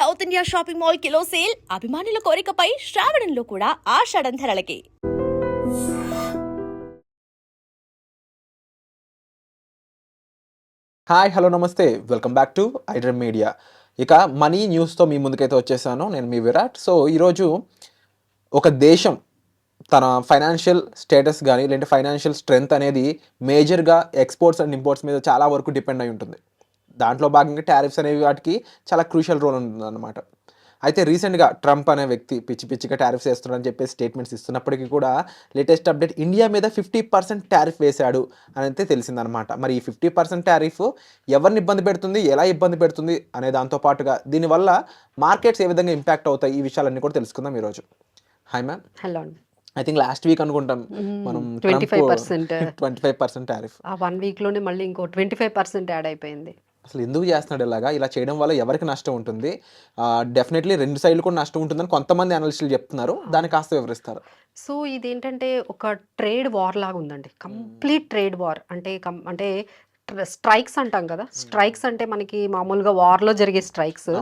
South India shopping mall kilo sale అభిమానుల కోరికపై శ్రావణంలో కూడా ఆషాఢం ధరలకి. Hi hello నమస్తే welcome back to iDream media. ఇక మనీ న్యూస్తో మీ ముందుకైతే వచ్చేసాను. నేను మీ విరాట్. సో ఈరోజు ఒక దేశం తన ఫైనాన్షియల్ స్టేటస్ కానీ లేదంటే ఫైనాన్షియల్ స్ట్రెంగ్త్ అనేది మేజర్గా ఎక్స్పోర్ట్స్ అండ్ ఇంపోర్ట్స్ మీద చాలా వరకు డిపెండ్ అయి ఉంటుంది. దాంట్లో భాగంగా టారిఫ్స్ అనేవి వాటికి చాలా క్రూషియల్ రోల్ ఉంటుంది అనమాట. అయితే రీసెంట్గా ట్రంప్ అనే వ్యక్తి పిచ్చిగా టారిఫ్స్ వేస్తున్నారని చెప్పేసి స్టేట్మెంట్స్ ఇస్తున్నప్పటికీ కూడా లేటెస్ట్ అప్డేట్ ఇండియా మీద 50% టారిఫ్ వేశాడు అని అయితే తెలిసిందనమాట. మరి ఈ 50% టారిఫ్ ఎవరిని ఇబ్బంది పెడుతుంది, ఎలా ఇబ్బంది పెడుతుంది అనే దాంతో పాటుగా దీనివల్ల మార్కెట్స్ ఏ విధంగా ఇంపాక్ట్ అవుతాయి, ఈ విషయాలన్నీ కూడా తెలుసుకుందాం ఈరోజు. Hi ma'am. Hello. I think last week అనుకుంటాం మనం 25% టారిఫ్. ఆ 1 వీక్లోనే మళ్ళీ ఇంకో 25% యాడ్ అయిపోయింది. అసలు ఎందుకు చేస్తున్నాడు ఇలాగా? ఇలా చేయడం వల్ల ఎవరికి నష్టం ఉంటుంది? డెఫినెట్లీ రెండు సైడ్లు కూడా నష్టం ఉంటుందని కొంతమంది అనలిస్టులు చెప్తున్నారు. దాన్ని కాస్త వివరిస్తారు. సో ఇదేంటంటే ఒక ట్రేడ్ వార్ లాగా ఉందండి. Complete trade war. అంటే స్ట్రైక్స్ అంటాం కదా. స్ట్రైక్స్ అంటే మనకి మామూలుగా వార్లో జరిగే స్ట్రైక్స్.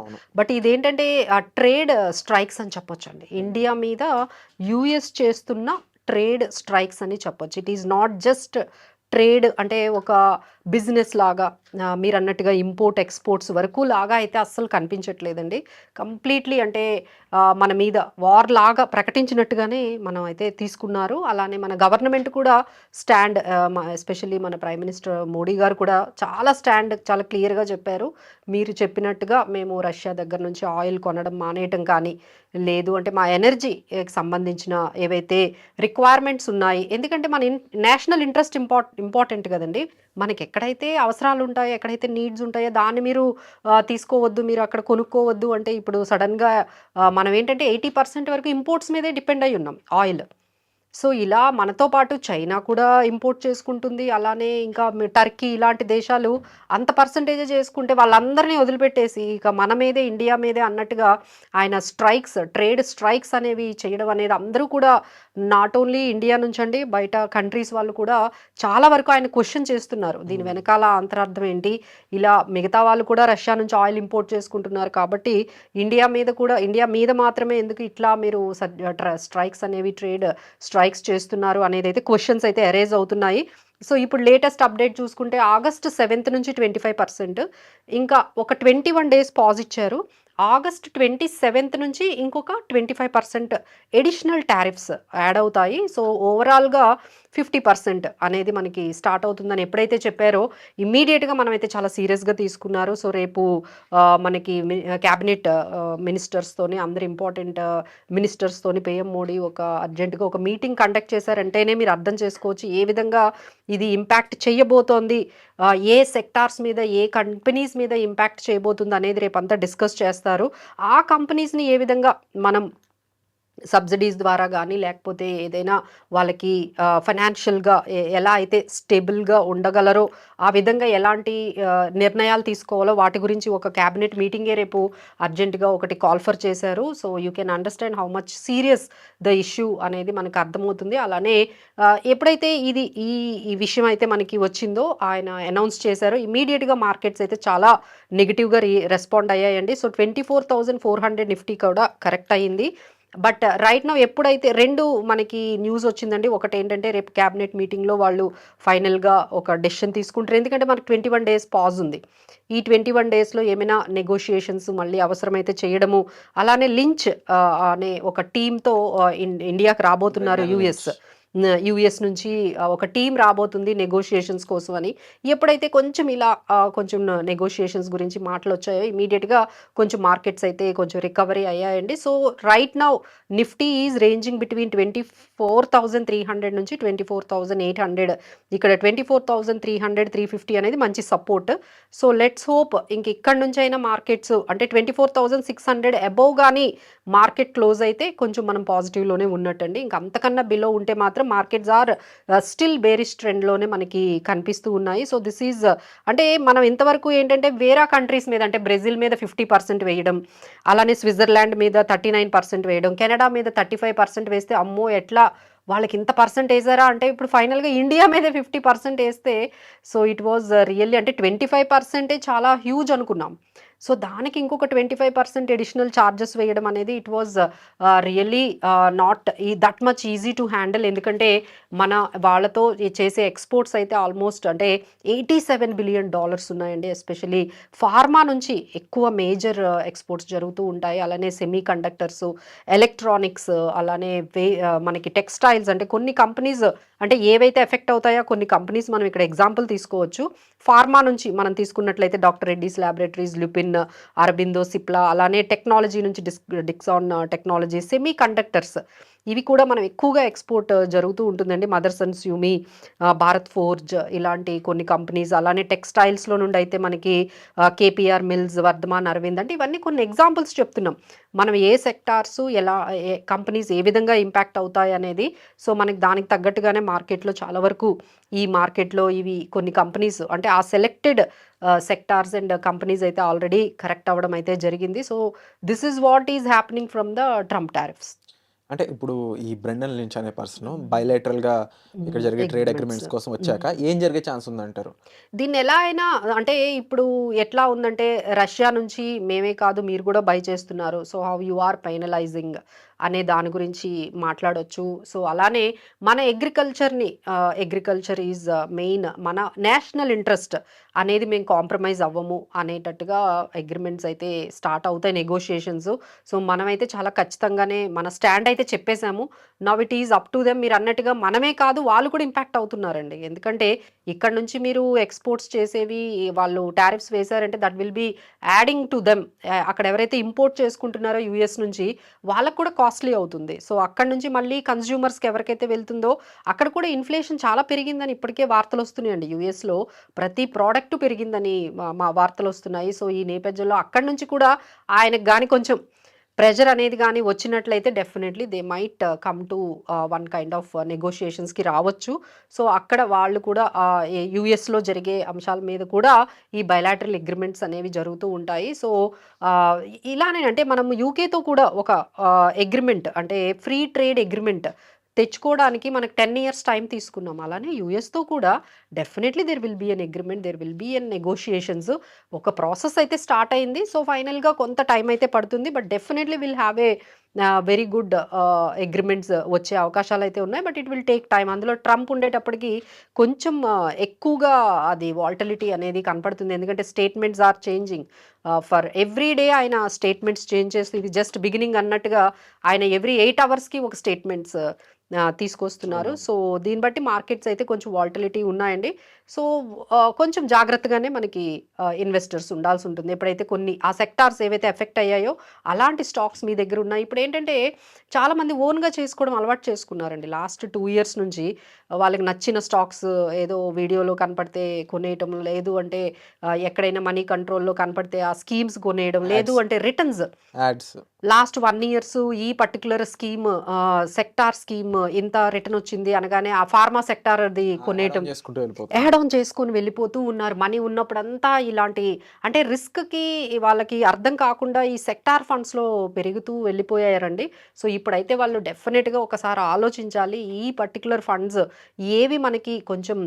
బట్ ఇదేంటంటే ఆ ట్రేడ్ స్ట్రైక్స్ అని చెప్పొచ్చు అండి. ఇండియా మీద యుఎస్ చేస్తున్న ట్రేడ్ స్ట్రైక్స్ అని చెప్పొచ్చు. It is not just trade అంటే ఒక బిజినెస్ లాగా మీరు అన్నట్టుగా ఇంపోర్ట్ ఎక్స్పోర్ట్స్ వరకు లాగా అయితే అస్సలు కనిపించట్లేదండి. కంప్లీట్లీ అంటే మన మీద వార్ లాగా ప్రకటించినట్టుగానే మనం అయితే తీసుకున్నారు. అలానే మన గవర్నమెంట్ కూడా స్టాండ్, ఎస్పెషల్లీ మన ప్రైమ్ మినిస్టర్ మోడీ గారు కూడా చాలా క్లియర్గా చెప్పారు. మీరు చెప్పినట్టుగా మేము రష్యా దగ్గర నుంచి ఆయిల్ కొనడం మానేయటం కానీ, లేదు అంటే మా ఎనర్జీకి సంబంధించిన ఏవైతే రిక్వైర్మెంట్స్ ఉన్నాయి, ఎందుకంటే మన నేషనల్ ఇంట్రెస్ట్ ఇంపార్టెంట్ కదండి. మనకి ఎక్కడైతే అవసరాలు ఉంటాయో, ఎక్కడైతే నీడ్స్ ఉంటాయో దాన్ని మీరు తీసుకోవద్దు, మీరు అక్కడ కొనుక్కోవద్దు అంటే ఇప్పుడు సడన్గా మనం ఏంటంటే 80% వరకు ఇంపోర్ట్స్ మీదే డిపెండ్ అయి ఉన్నాం ఆయిల్. సో ఇలా మనతో పాటు చైనా కూడా ఇంపోర్ట్ చేసుకుంటుంది. అలానే ఇంకా టర్కీ ఇలాంటి దేశాలు అంత పర్సంటేజే చేసుకుంటే వాళ్ళందరినీ వదిలిపెట్టేసి ఇక మన మీదే, ఇండియా మీదే అన్నట్టుగా ఆయన ట్రేడ్ స్ట్రైక్స్ అనేవి చేయడం అనేది అందరూ కూడా నాట్ ఓన్లీ ఇండియా నుంచి అండి, బయట కంట్రీస్ వాళ్ళు కూడా చాలా వరకు ఆయన క్వశ్చన్ చేస్తున్నారు. దీని వెనకాల అంతరార్థం ఏంటి, ఇలా మిగతా వాళ్ళు కూడా రష్యా నుంచి ఆయిల్ ఇంపోర్ట్ చేసుకుంటున్నారు కాబట్టి ఇండియా మీద మాత్రమే ఎందుకు ఇట్లా మీరు స్ట్రైక్స్ అనేవి ట్రేడ్ స్ట్రైక్స్ చేస్తున్నారు అనేది అయితే క్వశ్చన్స్ అయితే అరైజ్ అవుతున్నాయి. సో ఇప్పుడు లేటెస్ట్ అప్డేట్ చూసుకుంటే August 7th నుంచి 25%, ఇంకా ఒక 21 days పాజ్ ఇచ్చారు. August 27th నుంచి ఇంకొక 25% ఎడిషనల్ టారిఫ్స్ యాడ్ అవుతాయి. సో ఓవరాల్గా 50% అనేది మనకి స్టార్ట్ అవుతుందని ఎప్పుడైతే చెప్పారో ఇమ్మీడియట్గా మనమైతే చాలా సీరియస్గా తీసుకున్నారు. సో రేపు మనకి క్యాబినెట్ మినిస్టర్స్తోని, అందరు ఇంపార్టెంట్ మినిస్టర్స్తోని పిఎం మోడీ అర్జెంటుగా ఒక మీటింగ్ కండక్ట్ చేశారంటేనే మీరు అర్థం చేసుకోవచ్చు ఏ విధంగా ఇది ఇంపాక్ట్ చేయబోతోంది, ఏ సెక్టార్స్ మీద, ఏ కంపెనీస్ మీద ఇంపాక్ట్ చేయబోతుంది అనేది రేపంతా డిస్కస్ చేస్తారు. ఆ కంపెనీస్ని ఏ విధంగా మనం సబ్సిడీస్ ద్వారా కానీ, లేకపోతే ఏదైనా వాళ్ళకి ఫైనాన్షియల్గా ఎలా అయితే స్టేబుల్గా ఉండగలరో ఆ విధంగా ఎలాంటి నిర్ణయాలు తీసుకోవాలో వాటి గురించి ఒక క్యాబినెట్ మీటింగే రేపు అర్జెంటుగా ఒకటి కాల్ఫర్ చేశారు. So you can understand how much serious the issue అనేది మనకు అర్థమవుతుంది. అలానే ఎప్పుడైతే ఈ విషయం అయితే మనకి వచ్చిందో, ఆయన అనౌన్స్ చేశారో ఇమీడియట్గా మార్కెట్స్ అయితే చాలా నెగిటివ్గా రెస్పాండ్ అయ్యాయండి. సో 24,400 నిఫ్టీ కూడా కరెక్ట్ అయ్యింది. బట్ రైట్ నౌ ఎప్పుడైతే రెండు మనకి న్యూస్ వచ్చిందండి. ఒకటి ఏంటంటే రేపు క్యాబినెట్ మీటింగ్లో వాళ్ళు ఫైనల్గా ఒక డెసిషన్ తీసుకుంటారు. ఎందుకంటే మనకు 21 days పాజ్ ఉంది. ఈ 21 daysలో ఏమైనా నెగోషియేషన్స్ మళ్ళీ అవసరమైతే చేయడము, అలానే లించ్ అనే ఒక టీంతో ఇండియాకి రాబోతున్నారు యుఎస్ నుంచి ఒక టీం రాబోతుంది నెగోషియేషన్స్ కోసం అని. ఎప్పుడైతే కొంచెం ఇలా కొంచెం నెగోషియేషన్స్ గురించి మాటలు వచ్చాయో ఇమీడియట్గా కొంచెం మార్కెట్స్ అయితే కొంచెం రికవరీ అయ్యాయండి. So right now Nifty is ranging between 24,300 నుంచి 24,800. ఇక్కడ 24,300, 350 అనేది మంచి సపోర్ట్. సో లెట్స్ హోప్ ఇక్కడ నుంచి అయినా మార్కెట్స్ అంటే 24,600 అబోవ్ కానీ మార్కెట్ క్లోజ్ అయితే కొంచెం మనం పాజిటివ్లోనే ఉన్నట్టండి. అంతకన్నా బిలో ఉంటే మాత్రం మార్కెట్స్ ఆర్ స్టిల్ బేరిష్ ట్రెండ్లోనే మనకి కనిపిస్తూ ఉన్నాయి. సో దిస్ ఈజ్ అంటే మనం ఇంతవరకు ఏంటంటే వేరే కంట్రీస్ మీద అంటే బ్రెజిల్ మీద 50% వేయడం, అలానే స్విట్జర్లాండ్ మీద 39% వేయడం, కెనడా మీద 35% వేస్తే అమ్మో ఎట్లా వాళ్ళకి ఇంత పర్సెంట్ వేసారా అంటే ఇప్పుడు ఫైనల్గా ఇండియా మీద 50% వేస్తే సో ఇట్ వాజ్ రియల్లీ అంటే 25% చాలా హ్యూజ్ అనుకున్నాం. సో దానికి ఇంకొక 25% అడిషనల్ ఛార్జెస్ వేయడం అనేది it was really not that much easy to handle. ఎందుకంటే మన వాళ్ళతో చేసే ఎక్స్పోర్ట్స్ అయితే ఆల్మోస్ట్ అంటే $87 బిలియన్ ఉన్నాయండి. ఎస్పెషలీ ఫార్మా నుంచి ఎక్కువ మేజర్ ఎక్స్పోర్ట్స్ జరుగుతూ ఉంటాయి. అలానే సెమీ కండక్టర్స్, ఎలక్ట్రానిక్స్, అలానే మనకి టెక్స్టైల్స్ అంటే కొన్ని కంపెనీస్ అంటే ఏవైతే ఎఫెక్ట్ అవుతాయో కొన్ని కంపెనీస్ మనం ఇక్కడ ఎగ్జాంపుల్ తీసుకోవచ్చు. ఫార్మా నుంచి మనం తీసుకున్నట్లయితే డాక్టర్ రెడ్డీస్ ల్యాబొరేటరీస్, లుపిన్, అరబిందో, సిప్లా, అలానే టెక్నాలజీ నుంచి డిక్సాన్ టెక్నాలజీ, సెమీ కండక్టర్స్ ఇవి కూడా మనం ఎక్కువగా ఎక్స్పోర్ట్ జరుగుతూ ఉంటుందండి. మదర్సన్, స్యూమి, భారత్ ఫోర్జ్ ఇలాంటి కొన్ని కంపెనీస్. అలానే టెక్స్టైల్స్లో నుండి అయితే మనకి కేపీఆర్ మిల్స్, వర్ధమాన్, అరవింద్ అంటే ఇవన్నీ కొన్ని ఎగ్జాంపుల్స్ చెప్తున్నాం. మనం ఏ సెక్టార్స్ ఎలా కంపెనీస్ ఏ విధంగా ఇంపాక్ట్ అవుతాయి అనేది. సో మనకి దానికి తగ్గట్టుగానే మార్కెట్లో చాలా వరకు ఈ మార్కెట్లో ఇవి కొన్ని కంపెనీస్ అంటే ఆ సెలెక్టెడ్ సెక్టార్స్ అండ్ కంపెనీస్ అయితే ఆల్రెడీ కరెక్ట్ అవ్వడం అయితే జరిగింది. So this is what is happening from the Trump tariffs. అంటే ఇప్పుడు ఈ బ్రెండన్ లించ్ అనే పర్సన్ బైలేటరల్గా ఇక్కడ జరిగే ట్రేడ్ అగ్రిమెంట్స్ అగ్రిమెంట్స్ కోసం వచ్చాక ఏం జరిగే ఛాన్స్ ఉందంటారు? దీన్ని ఎలా అయినా అంటే ఇప్పుడు ఎట్లా ఉందంటే రష్యా నుంచి మేమే కాదు మీరు కూడా బై చేస్తున్నారు. So how you are finalising అనే దాని గురించి మాట్లాడొచ్చు. సో అలానే మన అగ్రికల్చర్ ఈజ్ మెయిన్, మన నేషనల్ ఇంట్రెస్ట్ అనేది మేము కాంప్రమైజ్ అవ్వము అనేటట్టుగా అగ్రిమెంట్స్ అయితే స్టార్ట్ అవుతాయి, నెగోషియేషన్స్. సో మనమైతే చాలా ఖచ్చితంగానే మన స్టాండ్ అయితే చెప్పేశాము. Now it is up to them. మీరు అన్నట్టుగా మనమే కాదు వాళ్ళు కూడా ఇంపాక్ట్ అవుతున్నారండి. ఎందుకంటే ఇక్కడ నుంచి మీరు ఎక్స్పోర్ట్స్ చేసేవి వాళ్ళు టారిఫ్స్ వేశారంటే that will be adding to them. అక్కడ ఎవరైతే ఇంపోర్ట్ చేసుకుంటున్నారో యూఎస్ నుంచి వాళ్ళకు కూడా కాస్ట్లీ అవుతుంది. సో అక్కడ నుంచి మళ్ళీ కన్స్యూమర్స్కి ఎవరికైతే వెళ్తుందో అక్కడ కూడా ఇన్ఫ్లేషన్ చాలా పెరిగిందని ఇప్పటికే వార్తలు వస్తున్నాయండి. యూఎస్లో ప్రతి ప్రోడక్ట్ పెరిగిందని మా వార్తలు వస్తున్నాయి. సో ఈ నేపథ్యంలో అక్కడి నుంచి కూడా ఆయనకు కానీ కొంచెం ప్రెజర్ అనేది కానీ వచ్చినట్లయితే definitely they might come to one kind of నెగోషియేషన్స్కి రావచ్చు. సో అక్కడ వాళ్ళు కూడా యూఎస్లో జరిగే అంశాల మీద కూడా ఈ బయలాటరల్ అగ్రిమెంట్స్ అనేవి జరుగుతూ ఉంటాయి. సో ఇలానే అంటే మనం యూకేతో కూడా ఒక అగ్రిమెంట్ అంటే ఫ్రీ ట్రేడ్ అగ్రిమెంట్ తెచ్చుకోవడానికి మనకు 10 ఇయర్స్ టైం తీసుకున్నాం. అలానే యూఎస్తో కూడా definitely there will be an agreement, there will be an negotiations. ఒక ప్రాసెస్ అయితే స్టార్ట్ అయింది. సో ఫైనల్గా కొంత టైం అయితే పడుతుంది. But definitely will have a very good agreements వచ్చే అవకాశాలు అయితే ఉన్నాయి. But it will take time. అందులో ట్రంప్ ఉండేటప్పటికి కొంచెం ఎక్కువగా అది వాల్టిలిటీ అనేది కనపడుతుంది. ఎందుకంటే statements are changing for every day. ఆయన స్టేట్మెంట్స్ చేంజ్ చేస్తూ ఇది జస్ట్ బిగినింగ్ అన్నట్టుగా ఆయన ఎవ్రీ 8 అవర్స్కి ఒక స్టేట్మెంట్స్ తీసుకొస్తున్నారు. సో దీన్ని బట్టి మార్కెట్స్ అయితే కొంచెం వాల్టిలిటీ ఉన్నాయండి. సో కొంచెం జాగ్రత్తగానే మనకి ఇన్వెస్టర్స్ ఉండాల్సి ఉంటుంది. ఎప్పుడైతే కొన్ని ఆ సెక్టార్స్ ఏవైతే ఎఫెక్ట్ అయ్యాయో అలాంటి స్టాక్స్ మీ దగ్గర ఉన్నాయి. ఇప్పుడు ఏంటంటే చాలామంది ఓన్గా చేసుకోవడం అలవాటు చేసుకున్నారండి. లాస్ట్ 2 ఇయర్స్ నుంచి వాళ్ళకి నచ్చిన స్టాక్స్ ఏదో వీడియోలో కనపడితే కొనేయటం, లేదు అంటే ఎక్కడైనా మనీ కంట్రోల్లో కనపడితే ఆ స్కీమ్స్ కొనేయడం, లేదు అంటే రిటర్న్స్ యాడ్స్ లాస్ట్ 1 ఇయర్స్ ఈ పర్టికులర్ స్కీమ్ సెక్టార్ స్కీమ్ ఇంత రిటర్న్ వచ్చింది అనగానే ఆ ఫార్మా సెక్టార్ అది కొనేయటం, చేసుకుంటూ వెళ్ళిపోతారు. యాడ్ ఆన్ చేసుకొని వెళ్ళిపోతూ ఉన్నారు. మనీ ఉన్నప్పుడంతా ఇలాంటి అంటే రిస్క్కి వాళ్ళకి అర్థం కాకుండా ఈ సెక్టార్ ఫండ్స్లో పెరుగుతూ వెళ్ళిపోయారండి. సో ఇప్పుడైతే వాళ్ళు డెఫినెట్గా ఒకసారి ఆలోచించాలి. ఈ పర్టికులర్ ఫండ్స్ ఏవి మనకి కొంచెం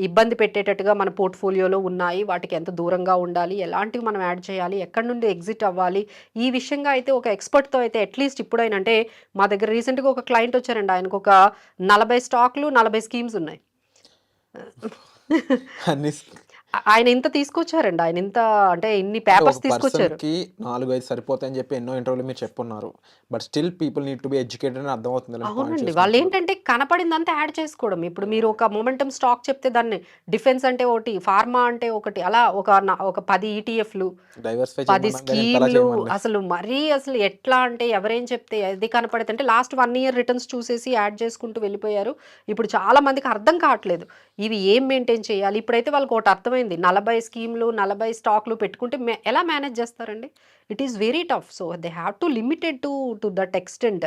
ఇబ్బంది పెట్టేటట్టుగా మన పోర్ట్ఫోలియోలో ఉన్నాయి, వాటికి ఎంత దూరంగా ఉండాలి, ఎలాంటివి మనం యాడ్ చేయాలి, ఎక్కడి నుండి ఎగ్జిట్ అవ్వాలి, ఈ విషయంగా అయితే ఒక ఎక్స్పర్ట్తో అయితే అట్లీస్ట్ ఇప్పుడైనా అంటే మా దగ్గర రీసెంట్గా ఒక క్లయింట్ వచ్చారండి. ఆయనకు ఒక 40 స్టాక్లు 40 స్కీమ్స్ ఉన్నాయి. అన్ని ఆయన ఇంత తీసుకొచ్చారండి. ఆయన ఇంత అంటే ఇన్ని పేపర్స్ తీసుకొచ్చారు. 4-5 సరిపోతాయని చెప్పి ఎన్నో ఇంటర్వ్యూలు మీరు చెప్పున్నారు. But still people need to be educated అని అర్థమవుతుంది. అవునండి, వాళ్ళు ఏంటంటే కనపడిందంతా యాడ్ చేసుకోవడం. ఇప్పుడు మీరు ఒక మొమెంటమ్ స్టాక్ చెప్తే దాన్ని డిఫెన్స్ అంటే ఒకటి, ఫార్మా అంటే ఒకటి, అలా ఒక 10 ఈటీఎఫ్లు, 10 స్కీమ్లు. అసలు మరీ అసలు ఎట్లా అంటే ఎవరేం చెప్తే అది కనపడితే అంటే లాస్ట్ 1 ఇయర్ రిటర్న్స్ చూసేసి యాడ్ చేసుకుంటూ వెళ్ళిపోయారు. ఇప్పుడు చాలా మందికి అర్థం కావట్లేదు ఇవి ఏం మెయింటైన్ చేయాలి. ఇప్పుడైతే వాళ్ళకి ఒకటి అర్థమైంది, 40 స్కీమ్లు 40 స్టాక్లు పెట్టుకుంటే ఎలా మేనేజ్ చేస్తారండి? It is very tough. So they have to limited to that extent.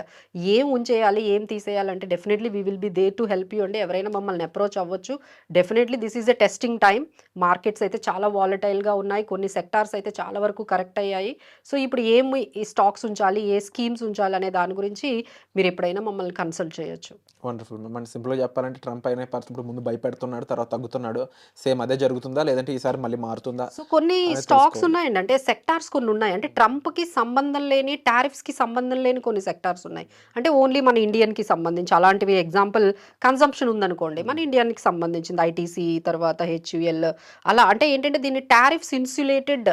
ఏం ఉంచేయాలి, ఏం తీసేయాలంటే definitely we will be there to help you అండి. ఎవరైనా మమ్మల్ని అప్రోచ్ అవ్వచ్చు. Definitely this is a testing time. Markets అయితే చాలా వాలటైల్గా ఉన్నాయి, కొన్ని సెక్టార్స్ అయితే చాలా వరకు కరెక్ట్ అయ్యాయి. సో ఇప్పుడు ఏమి ఈ స్టాక్స్ ఉంచాలి, ఏ స్కీమ్స్ ఉంచాలి అనే దాని గురించి మీరు ఎప్పుడైనా మమ్మల్ని కన్సల్ట్ చేయొచ్చు. వండర్ఫుల్. మన సింపుల్‌గా చెప్పాలంటే ట్రంప్ అనే పర్సన్ ఇప్పుడు ముందు భయపెడుతున్నాడు, తర్వాత తగ్గుతున్నాడు. సేమ్ అదే జరుగుతుందా? లేదంటే ఈసారి మళ్ళీ మారుతుందా? సో కొన్ని అనేది స్టాక్స్ తెలుసుకోవాలి. ఉన్నాయండి, అంటే సెక్టార్స్ కొన్ని ఉన్నాయి. అంటే ట్రంప్కి సంబంధం లేని, టారిఫ్స్కి సంబంధం లేని కొన్ని సెక్టార్స్ ఉన్నాయి. అంటే ఓన్లీ మన ఇండియన్కి సంబంధించి అలాంటివి. ఎగ్జాంపుల్ కన్సంప్షన్ ఉందనుకోండి, మన ఇండియన్కి సంబంధించింది ఐటీసీ, తర్వాత హెచ్యుఎల్, అలా. అంటే ఏంటంటే దీన్ని టారిఫ్స్ ఇన్సులేటెడ్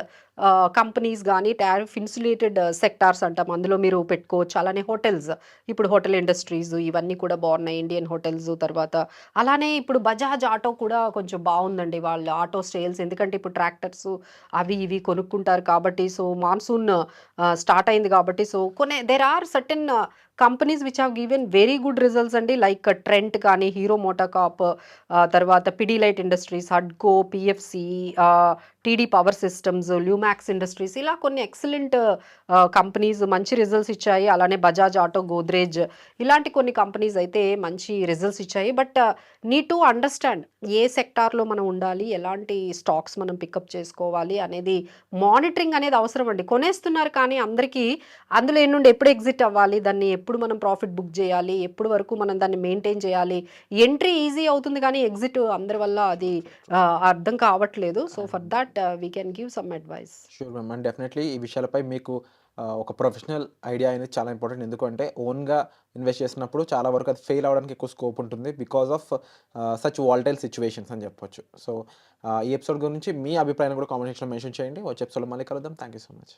కంపెనీస్ కానీ, టారిఫ్ ఇన్సులేటెడ్ సెక్టార్స్ అంటాం, అందులో మీరు పెట్టుకోవచ్చు. అలానే హోటల్స్, ఇప్పుడు హోటల్ ఇండస్ట్రీస్ ఇవన్నీ కూడా బాగున్నాయి, ఇండియన్ హోటల్స్. తర్వాత అలానే ఇప్పుడు బజాజ్ ఆటో కూడా కొంచెం బాగుందండి, వాళ్ళ ఆటో సేల్స్. ఎందుకంటే ఇప్పుడు ట్రాక్టర్స్ అవి ఇవి కొనుక్కుంటారు కాబట్టి. సో మాన్సూన్ స్టార్ట్ అయింది కాబట్టి. సో కొన్ని there are certain companies which have given very good results అండి, లైక్ ట్రెంట్ కానీ, హీరో మోటాకాప్, తర్వాత పిడిలైట్ ఇండస్ట్రీస్, హడ్కో, PFC, TD Power Systems, Lumax Industries, ఇలా కొన్ని ఎక్సలెంట్ కంపెనీస్ మంచి రిజల్ట్స్ ఇచ్చాయి. అలానే బజాజ్ ఆటో, గోద్రేజ్, ఇలాంటి కొన్ని కంపెనీస్ అయితే మంచి రిజల్ట్స్ ఇచ్చాయి. బట్ నీడ్ టు అండర్స్టాండ్ ఏ సెక్టార్లో మనం ఉండాలి, ఎలాంటి స్టాక్స్ మనం పికప్ చేసుకోవాలి అనేది మానిటరింగ్ అనేది అవసరం అండి. కొనేస్తున్నారు కానీ అందరికీ అందులో నుండి ఎప్పుడు ఎగ్జిట్ అవ్వాలి, దాన్ని ఎప్పుడు మనం ప్రాఫిట్ బుక్ చేయాలి, ఎప్పుడు వరకు మనం దాన్ని మెయింటైన్ చేయాలి. ఎంట్రీ ఈజీ అవుతుంది కానీ ఎగ్జిట్ అందరి వల్ల అది అర్థం కావట్లేదు. So for that we can give some advice. Sure ma'am. And definitely ఈ విషయాలపై మీకు ఒక ప్రొఫెషనల్ ఐడియా అనేది చాలా ఇంపార్టెంట్. ఎందుకంటే ఓన్‌గా ఇన్వెస్ట్ చేసినప్పుడు చాలా వరకు అది ఫెయిల్ అవ్వడానికి ఎక్కువ స్కోప్ ఉంటుంది. Because of such volatile situations అని చెప్పొచ్చు. సో ఈ ఎపిసోడ్ గురించి మీ అభిప్రాయాన్ని కూడా కామెంట్ సెక్షన్‌లో మెన్షన్ చేయండి. వచ్చే ఎపిసోడ్‌లో మళ్ళీ కలుద్దాం. Thank you so much.